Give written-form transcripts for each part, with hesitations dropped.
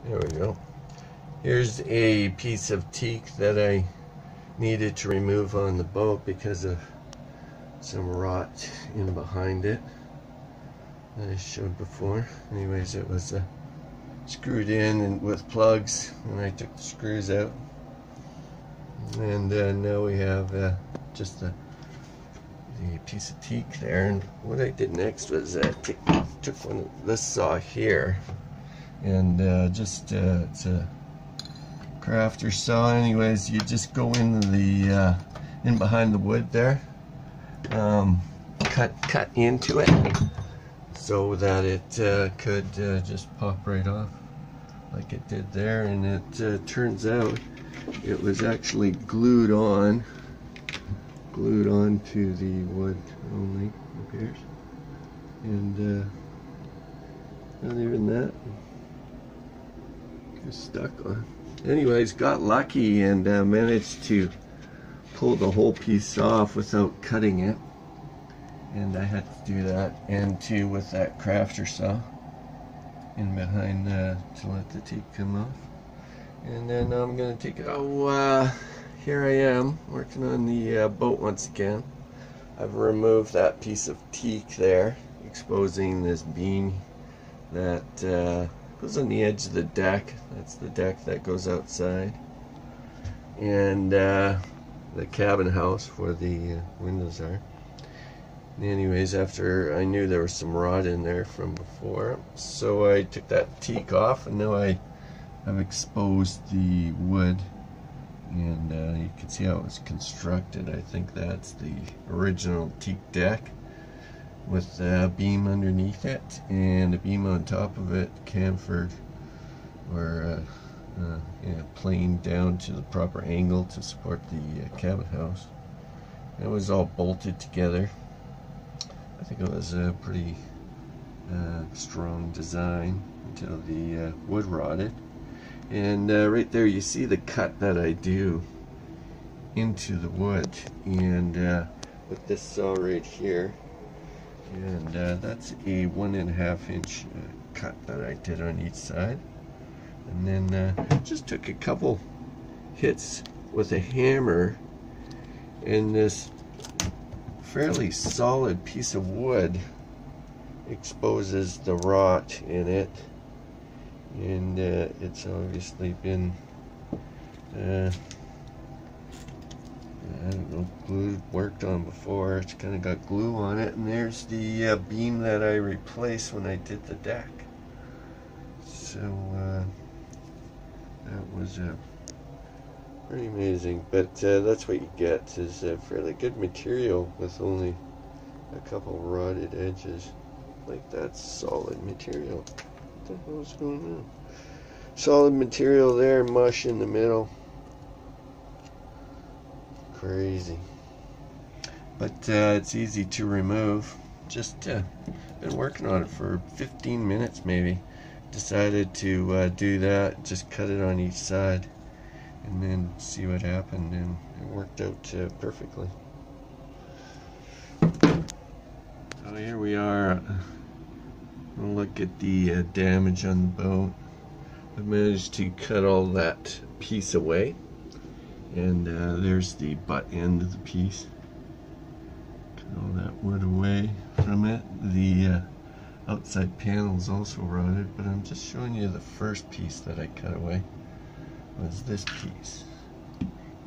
There we go. Here's a piece of teak that I needed to remove on the boat because of some rot in behind it that I showed before. Anyways, it was screwed in and with plugs, and I took the screws out. And now we have just the piece of teak there. And what I did next was took one of this saw here, and it's a crafter saw. Anyways, you just go into the in behind the wood there, cut into it so that it could just pop right off like it did there. And it turns out it was actually glued on to the wood only, it appears, and not even that, just stuck on. Anyways, got lucky and managed to pull the whole piece off without cutting it, and I had to do that, and too with that crafter saw in behind to let the teak come off. And then I'm going to take it out. Here I am working on the boat once again. I've removed that piece of teak there, exposing this beam that goes on the edge of the deck. That's the deck that goes outside, and the cabin house where the windows are. Anyways, after I knew there was some rot in there from before, so I took that teak off, and now I've exposed the wood, and you can see how it was constructed. I think that's the original teak deck with a beam underneath it and a beam on top of it, chamfered or planed down to the proper angle to support the cabin house. It was all bolted together. I think it was a pretty strong design until the wood rotted. And right there you see the cut that I do into the wood, and with this saw right here, and that's a 1.5 inch cut that I did on each side. And then just took a couple hits with a hammer, and this fairly solid piece of wood exposes the rot in it. And it's obviously been I don't know, glued, worked on before. It's kind of got glue on it. And there's the beam that I replaced when I did the deck. So that was pretty amazing. But that's what you get, is a fairly good material with only a couple rotted edges. Like, that's solid material. What the hell's going on? Solid material there, mush in the middle. Crazy. But it's easy to remove. Just been working on it for 15 minutes maybe. Decided to do that, just cut it on each side, and then see what happened, and it worked out perfectly. So here we are. We'll look at the damage on the boat. I managed to cut all that piece away, and there's the butt end of the piece. Cut all that wood away from it. The outside panel is also rotted, but I'm just showing you the first piece that I cut away was this piece,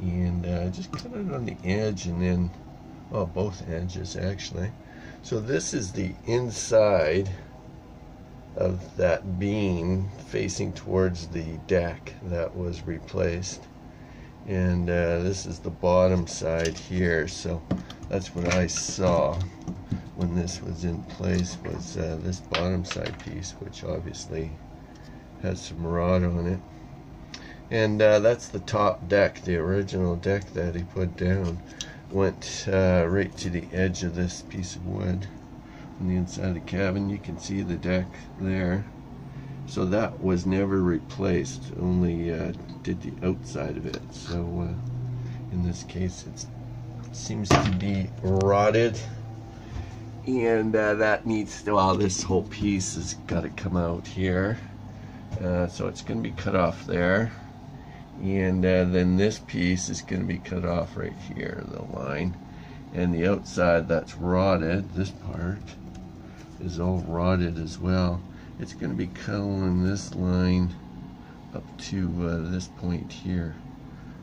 and I just cut it on the edge, and then, well, both edges actually. So this is the inside of that beam facing towards the deck that was replaced, and this is the bottom side here. So that's what I saw when this was in place, was this bottom side piece, which obviously has some rot on it. And that's the top deck. The original deck that he put down went right to the edge of this piece of wood on the inside of the cabin. You can see the deck there. So that was never replaced, only did the outside of it. So in this case it seems to be rotted, and that needs to, well, this whole piece has got to come out here, So it's going to be cut off there, and then this piece is going to be cut off right here, the line, and the outside that's rotted, this part is all rotted as well. It's going to be cut along this line up to this point here.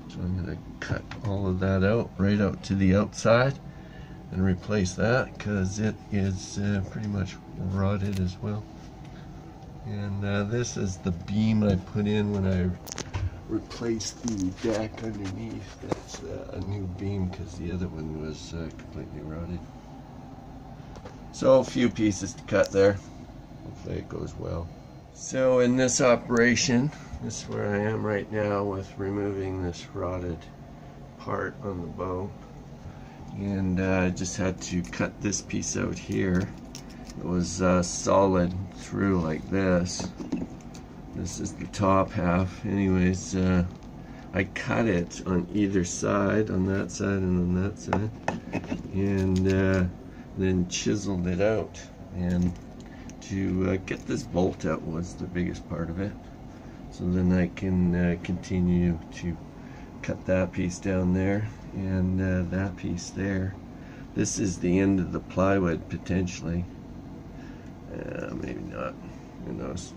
So I'm going to cut all of that out, right out to the outside, and replace that because it is pretty much rotted as well. And this is the beam I put in when I replaced the deck underneath. That's a new beam because the other one was completely rotted. So a few pieces to cut there. Hopefully it goes well. So in this operation, this is where I am right now with removing this rotted part on the bow. And I just had to cut this piece out here. It was solid through like this. This is the top half. Anyways, I cut it on either side, on that side and on that side, and then chiseled it out. And to get this bolt out was the biggest part of it. So then I can continue to cut that piece down there and that piece there. This is the end of the plywood potentially. Maybe not, who knows.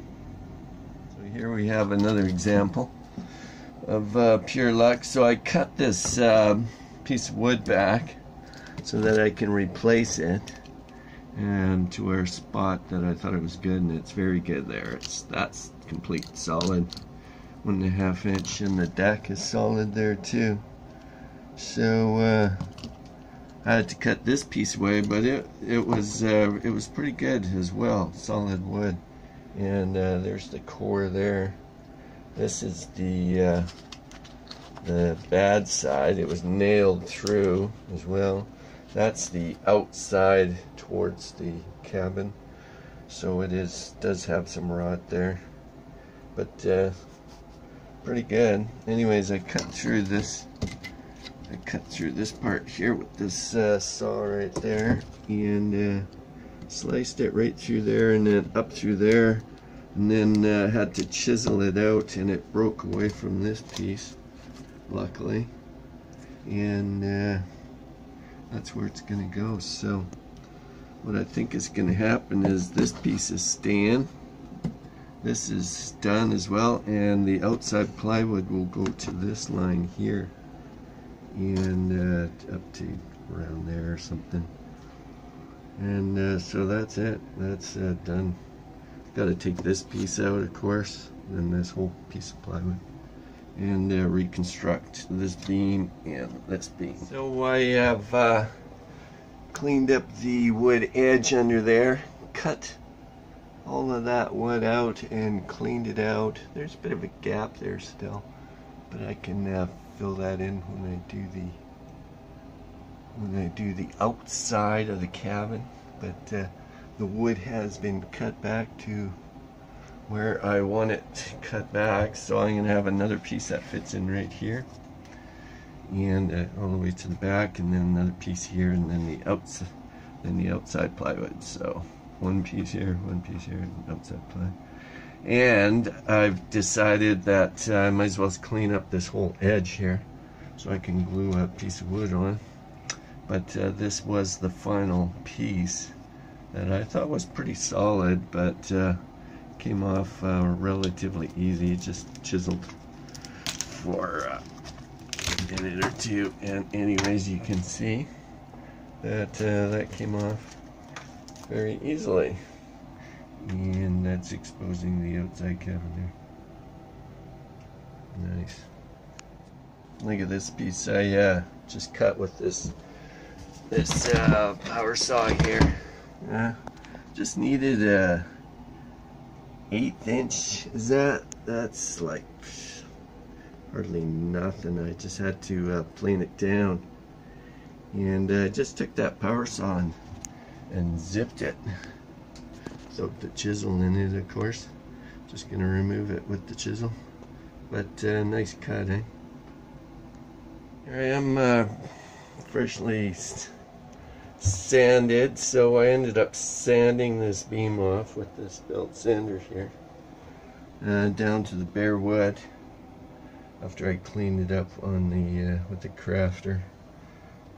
So here we have another example of pure luck. So I cut this piece of wood back so that I can replace it and to a spot that I thought it was good, and it's very good there. That's complete solid, 1.5 inch, and the deck is solid there too. So I had to cut this piece away, but it was pretty good as well, solid wood. And there's the core there. This is the bad side. It was nailed through as well. That's the outside towards the cabin, so it does have some rot there, but pretty good. Anyways, I cut through this. I cut through this part here with this saw right there, and sliced it right through there and then up through there, and then had to chisel it out, and it broke away from this piece, luckily, and that's where it's going to go. So what I think is going to happen is this piece is staying, this is done as well, and the outside plywood will go to this line here and up to around there or something. And so that's it. That's done. Got to take this piece out, of course, and this whole piece of plywood, and reconstruct this beam and this beam. So I have cleaned up the wood edge under there, cut all of that wood out and cleaned it out. There's a bit of a gap there still, but I can fill that in when I do the outside of the cabin. But the wood has been cut back to where I want it cut back, so I'm going to have another piece that fits in right here, and all the way to the back, and then another piece here, and then the outside plywood. So one piece here, and outside plywood. And I've decided that I might as well clean up this whole edge here so I can glue a piece of wood on. But this was the final piece that I thought was pretty solid, but came off relatively easy. Just chiseled for a minute or two, and anyways, you can see that that came off very easily, and that's exposing the outside cabin there. Nice. Look at this piece I just cut with this power saw here. Just needed a 1/8 inch. That's like hardly nothing. I just had to plane it down, and just took that power saw and zipped it. Soaked the chisel in it, of course. Just gonna remove it with the chisel, but nice cut, eh? Here I am, freshly sanded. So I ended up sanding this beam off with this belt sander here. down to the bare wood after I cleaned it up on the with the crafter.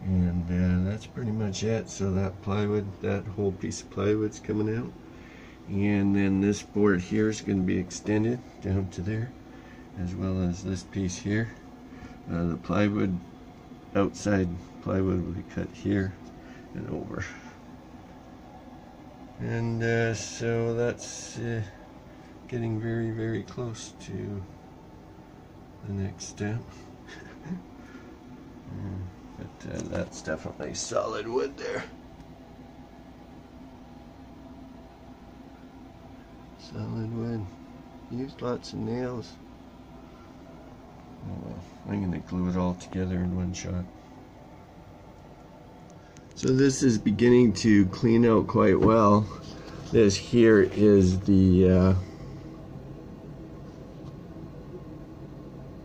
And that's pretty much it. So that plywood, that whole piece of plywood's coming out. And then this board here is going to be extended down to there, as well as this piece here. The plywood, outside plywood will be cut here and over. And so that's getting very, very close to the next step. But that's definitely solid wood there. Solid wood. Used lots of nails. Oh well, I'm going to glue it all together in one shot. So this is beginning to clean out quite well. This here is the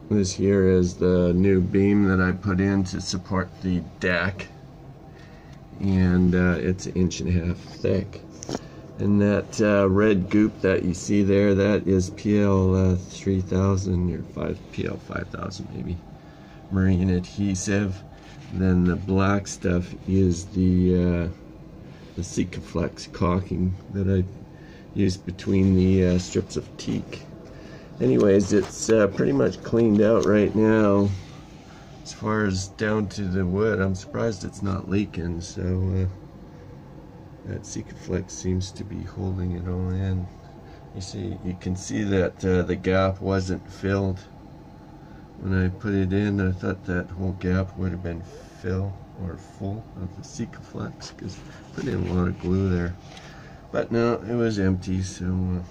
this here is the new beam that I put in to support the deck, and it's 1.5 inches thick. And that red goop that you see there, that is PL 3000 or PL 5000 maybe, marine adhesive. Then the black stuff is the Sikaflex caulking that I used between the strips of teak. Anyways, it's pretty much cleaned out right now as far as down to the wood. I'm surprised it's not leaking, so that Sikaflex seems to be holding it all in. You can see that the gap wasn't filled. When I put it in, I thought that whole gap would have been full of the Sikaflex, because I put in a lot of glue there. But no, it was empty, so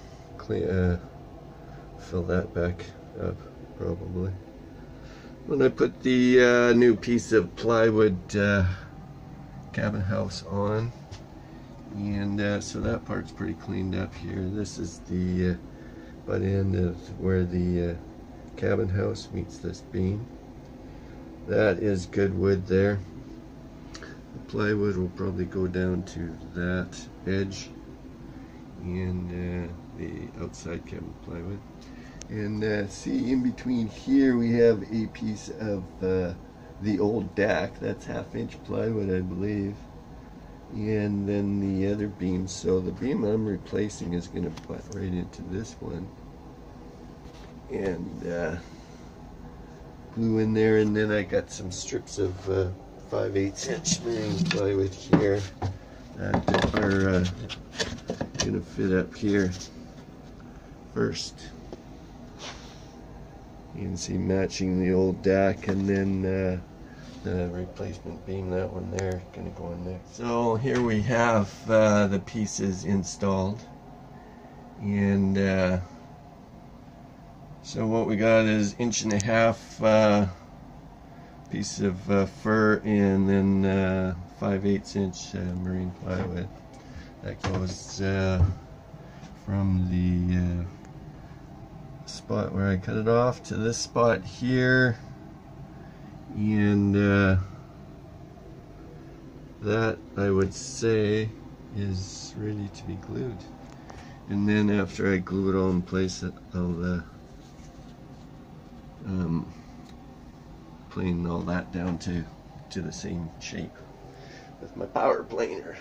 fill that back up probably. When I put the new piece of plywood cabin house on, and so that part's pretty cleaned up here. This is the butt end of where the cabin house meets this beam. That is good wood there. The plywood will probably go down to that edge, and the outside cabin plywood. And see, in between here we have a piece of the old deck. That's 1/2 inch plywood, I believe. And then the other beam. So the beam I'm replacing is going to butt right into this one. And glue in there. And then I got some strips of 5/8 inch marine plywood here that are going to fit up here first. You can see matching the old deck, and then the replacement beam, that one there, going to go in there. So here we have the pieces installed, and so what we got is 1.5 inch piece of fir, and then 5/8 inch marine plywood. That goes from the spot where I cut it off to this spot here, and that I would say is ready to be glued. And then after I glue it all in place, I'll plane all that down to the same shape with my power planer.